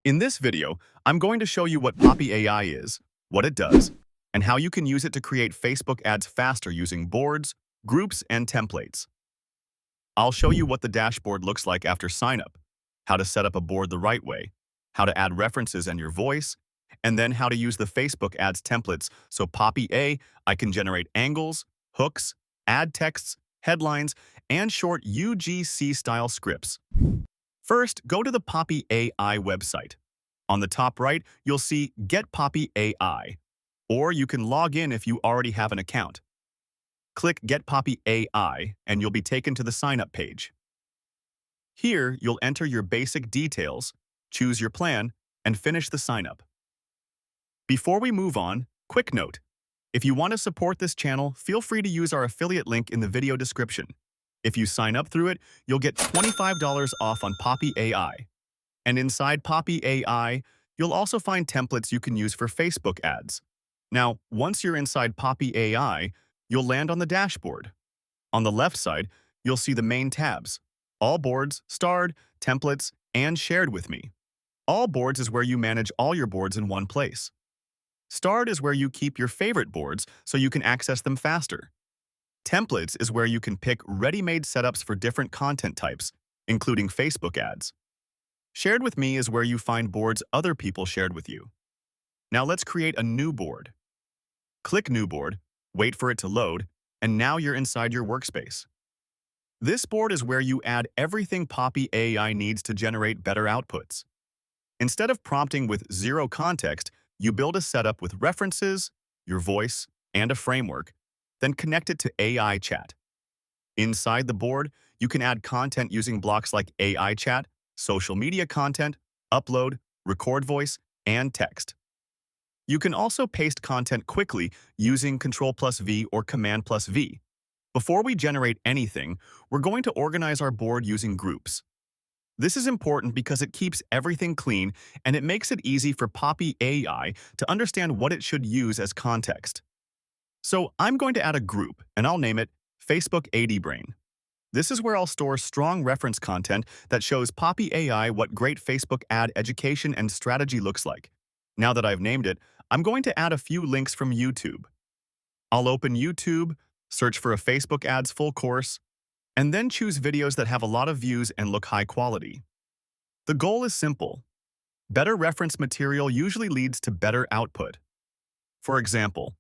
In this video, I'm going to show you what Poppy AI is, what it does, and how you can use it to create Facebook ads faster using boards, groups, and templates. I'll show you what the dashboard looks like after sign-up, how to set up a board the right way, how to add references and your voice, and then how to use the Facebook ads templates so Poppy AI can generate angles, hooks, ad texts, headlines, and short UGC-style scripts. First, go to the Poppy AI website. On the top right, you'll see Get Poppy AI, or you can log in if you already have an account. Click Get Poppy AI, and you'll be taken to the sign-up page. Here, you'll enter your basic details, choose your plan, and finish the sign-up. Before we move on, quick note. If you want to support this channel, feel free to use our affiliate link in the video description. If you sign up through it, you'll get $25 off on Poppy AI. And inside Poppy AI, you'll also find templates you can use for Facebook ads. Now, once you're inside Poppy AI, you'll land on the dashboard. On the left side, you'll see the main tabs: All Boards, Starred, Templates, and Shared with Me. All Boards is where you manage all your boards in one place. Starred is where you keep your favorite boards so you can access them faster. Templates is where you can pick ready-made setups for different content types, including Facebook ads. Shared with Me is where you find boards other people shared with you. Now let's create a new board. Click New Board, wait for it to load, and now you're inside your workspace. This board is where you add everything Poppy AI needs to generate better outputs. Instead of prompting with zero context, you build a setup with references, your voice, and a framework, then connect it to AI chat. Inside the board, you can add content using blocks like AI chat, social media content, upload, record voice, and text. You can also paste content quickly using Ctrl+V or Command+V. Before we generate anything, we're going to organize our board using groups. This is important because it keeps everything clean and it makes it easy for Poppy AI to understand what it should use as context. So I'm going to add a group, and I'll name it Facebook AD Brain. This is where I'll store strong reference content that shows Poppy AI what great Facebook ad education and strategy looks like. Now that I've named it, I'm going to add a few links from YouTube. I'll open YouTube, search for a Facebook ads full course, and then choose videos that have a lot of views and look high quality. The goal is simple. Better reference material usually leads to better output. For example,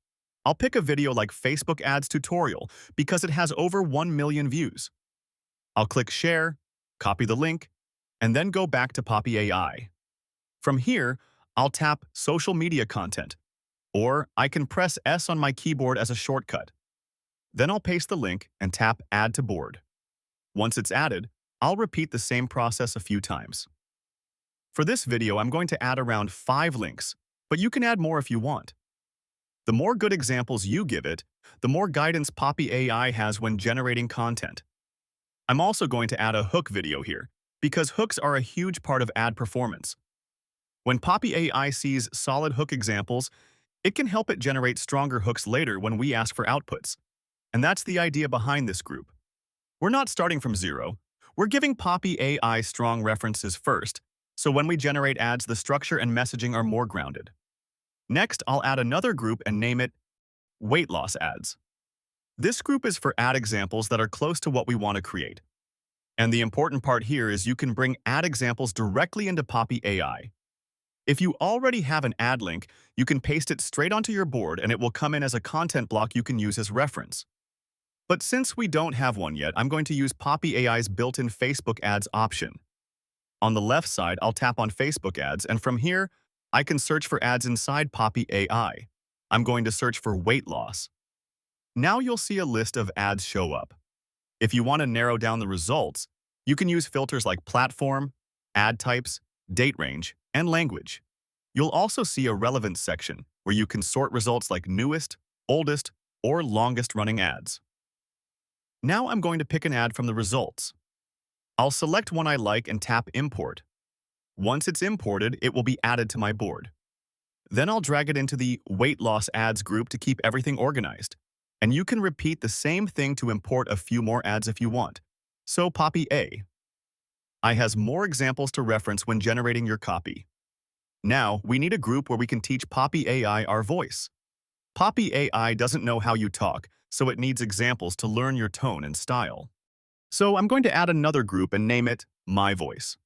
I'll pick a video like Facebook ads tutorial because it has over 1 million views. I'll click Share, copy the link, and then go back to Poppy AI. From here, I'll tap Social Media Content, or I can press S on my keyboard as a shortcut. Then I'll paste the link and tap Add to Board. Once it's added, I'll repeat the same process a few times. For this video, I'm going to add around 5 links, but you can add more if you want. The more good examples you give it, the more guidance Poppy AI has when generating content. I'm also going to add a hook video here, because hooks are a huge part of ad performance. When Poppy AI sees solid hook examples, it can help it generate stronger hooks later when we ask for outputs. And that's the idea behind this group. We're not starting from zero. We're giving Poppy AI strong references first, so when we generate ads, the structure and messaging are more grounded. Next, I'll add another group and name it Weight Loss Ads. This group is for ad examples that are close to what we want to create. And the important part here is you can bring ad examples directly into Poppy AI. If you already have an ad link, you can paste it straight onto your board and it will come in as a content block you can use as reference. But since we don't have one yet, I'm going to use Poppy AI's built-in Facebook ads option. On the left side, I'll tap on Facebook ads, and from here, I can search for ads inside Poppy AI. I'm going to search for weight loss. Now you'll see a list of ads show up. If you want to narrow down the results, you can use filters like platform, ad types, date range, and language. You'll also see a relevance section where you can sort results like newest, oldest, or longest running ads. Now I'm going to pick an ad from the results. I'll select one I like and tap Import. Once it's imported, it will be added to my board. Then I'll drag it into the Weight Loss Ads group to keep everything organized. And you can repeat the same thing to import a few more ads if you want. So Poppy AI has more examples to reference when generating your copy. Now, we need a group where we can teach Poppy AI our voice. Poppy AI doesn't know how you talk, so it needs examples to learn your tone and style. So I'm going to add another group and name it My Voice.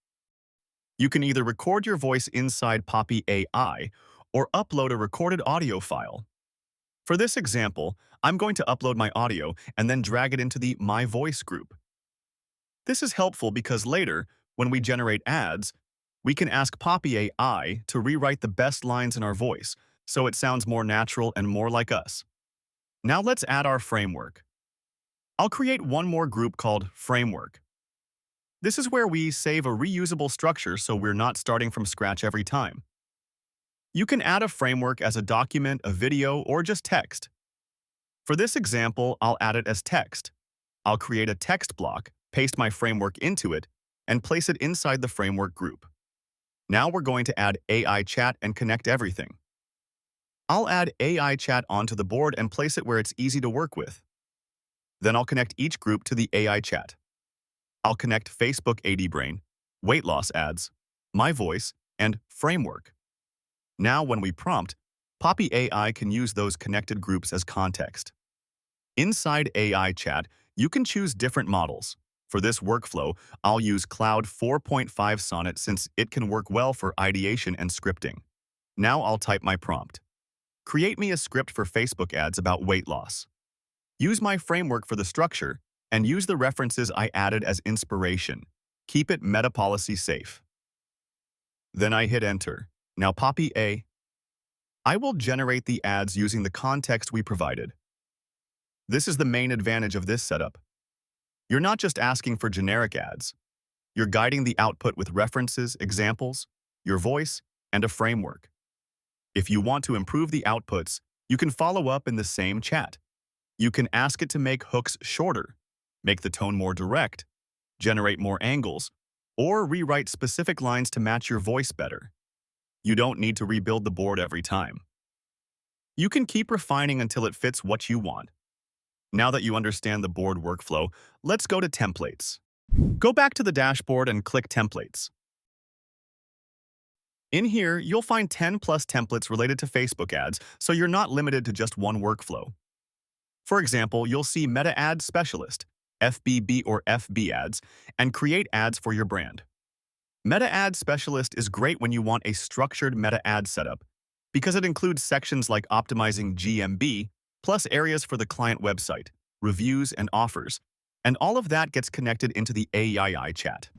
You can either record your voice inside Poppy AI or upload a recorded audio file. For this example, I'm going to upload my audio and then drag it into the My Voice group. This is helpful because later, when we generate ads, we can ask Poppy AI to rewrite the best lines in our voice so it sounds more natural and more like us. Now let's add our framework. I'll create one more group called Framework. This is where we save a reusable structure so we're not starting from scratch every time. You can add a framework as a document, a video, or just text. For this example, I'll add it as text. I'll create a text block, paste my framework into it, and place it inside the framework group. Now we're going to add AI chat and connect everything. I'll add AI chat onto the board and place it where it's easy to work with. Then I'll connect each group to the AI chat. I'll connect Facebook AD Brain, weight loss ads, My Voice, and Framework. Now when we prompt, Poppy AI can use those connected groups as context. Inside AI chat, you can choose different models. For this workflow, I'll use Cloud 4.5 Sonnet since it can work well for ideation and scripting. Now I'll type my prompt. Create me a script for Facebook ads about weight loss. Use my framework for the structure, and use the references I added as inspiration. Keep it meta-policy safe. Then I hit enter. Now Poppy I will generate the ads using the context we provided. This is the main advantage of this setup. You're not just asking for generic ads. You're guiding the output with references, examples, your voice, and a framework. If you want to improve the outputs, you can follow up in the same chat. You can ask it to make hooks shorter, make the tone more direct, generate more angles, or rewrite specific lines to match your voice better. You don't need to rebuild the board every time. You can keep refining until it fits what you want. Now that you understand the board workflow, let's go to Templates. Go back to the dashboard and click Templates. In here, you'll find 10+ templates related to Facebook ads, so you're not limited to just one workflow. For example, you'll see Meta Ad Specialist, FBB or FB ads, and create ads for your brand. Meta Ad Specialist is great when you want a structured meta ad setup because it includes sections like optimizing GMB, plus areas for the client website, reviews, and offers, and all of that gets connected into the AI chat.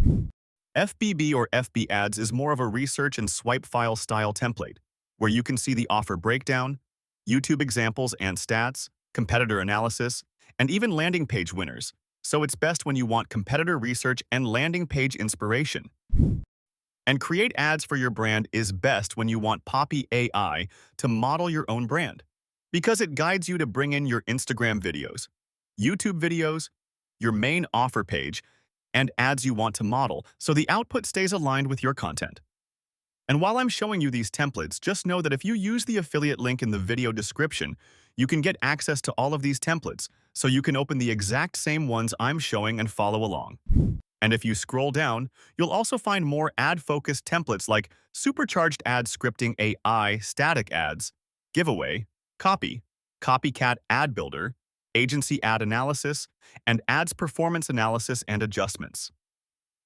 FBB or FB ads is more of a research and swipe file style template, where you can see the offer breakdown, YouTube examples and stats, competitor analysis, and even landing page winners, so it's best when you want competitor research and landing page inspiration. And create ads for your brand is best when you want Poppy AI to model your own brand, because it guides you to bring in your Instagram videos, YouTube videos, your main offer page, and ads you want to model so the output stays aligned with your content. And while I'm showing you these templates, just know that if you use the affiliate link in the video description, you can get access to all of these templates, so you can open the exact same ones I'm showing and follow along. And if you scroll down, you'll also find more ad-focused templates like Supercharged Ad Scripting AI Static Ads, Giveaway, Copy, Copycat Ad Builder, Agency Ad Analysis, and Ads Performance Analysis and Adjustments.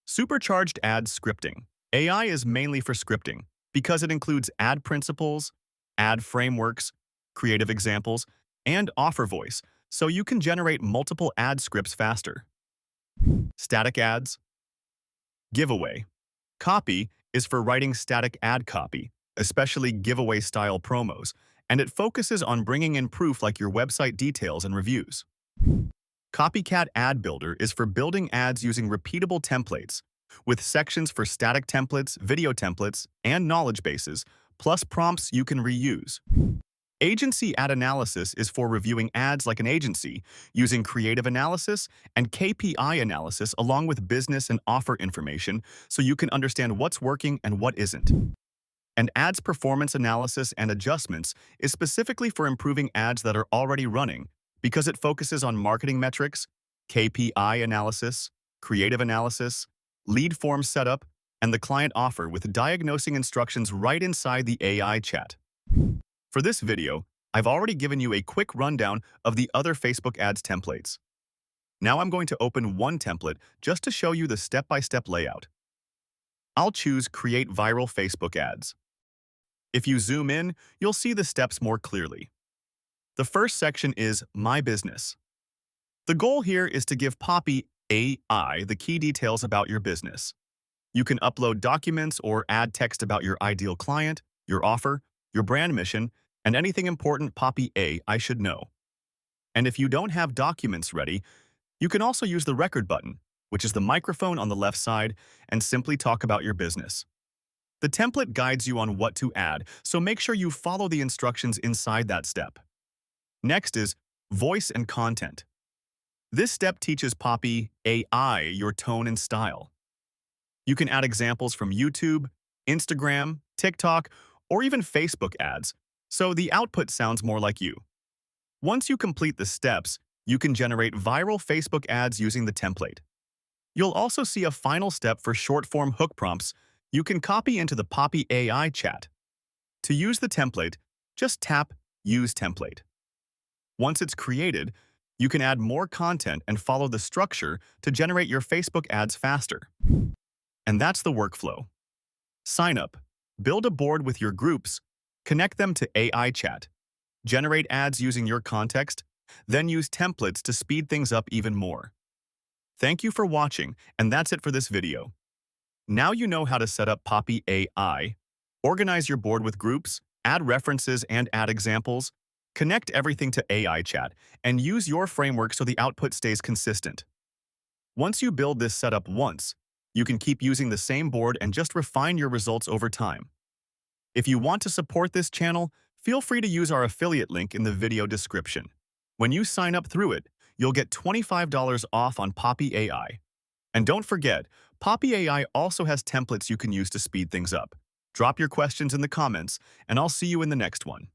Supercharged Ad Scripting. AI is mainly for scripting because it includes ad principles, ad frameworks, creative examples, and offer voice, so you can generate multiple ad scripts faster. Static ads. Giveaway. Copy is for writing static ad copy, especially giveaway-style promos, and it focuses on bringing in proof like your website details and reviews. Copycat Ad Builder is for building ads using repeatable templates, with sections for static templates, video templates, and knowledge bases, plus prompts you can reuse. Agency Ad Analysis is for reviewing ads like an agency, using creative analysis and KPI analysis along with business and offer information so you can understand what's working and what isn't. And Ads Performance Analysis and Adjustments is specifically for improving ads that are already running because it focuses on marketing metrics, KPI analysis, creative analysis, lead form setup, and the client offer with diagnosing instructions right inside the AI chat. For this video, I've already given you a quick rundown of the other Facebook ads templates. Now I'm going to open one template just to show you the step-by-step layout. I'll choose Create Viral Facebook Ads. If you zoom in, you'll see the steps more clearly. The first section is My Business. The goal here is to give Poppy AI the key details about your business. You can upload documents or add text about your ideal client, your offer, your brand mission, and anything important Poppy AI should know. And if you don't have documents ready, you can also use the record button, which is the microphone on the left side, and simply talk about your business. The template guides you on what to add, so make sure you follow the instructions inside that step. Next is Voice and Content. This step teaches Poppy AI your tone and style. You can add examples from YouTube, Instagram, TikTok, or even Facebook ads, so the output sounds more like you. Once you complete the steps, you can generate viral Facebook ads using the template. You'll also see a final step for short-form hook prompts you can copy into the Poppy AI chat. To use the template, just tap Use Template. Once it's created, you can add more content and follow the structure to generate your Facebook ads faster. And that's the workflow. Sign up, build a board with your groups, connect them to AI chat, generate ads using your context, then use templates to speed things up even more. Thank you for watching, and that's it for this video. Now you know how to set up Poppy AI, organize your board with groups, add references and add examples, connect everything to AI chat, and use your framework so the output stays consistent. Once you build this setup once, you can keep using the same board and just refine your results over time. If you want to support this channel, feel free to use our affiliate link in the video description. When you sign up through it, you'll get $25 off on Poppy AI. And don't forget, Poppy AI also has templates you can use to speed things up. Drop your questions in the comments, and I'll see you in the next one.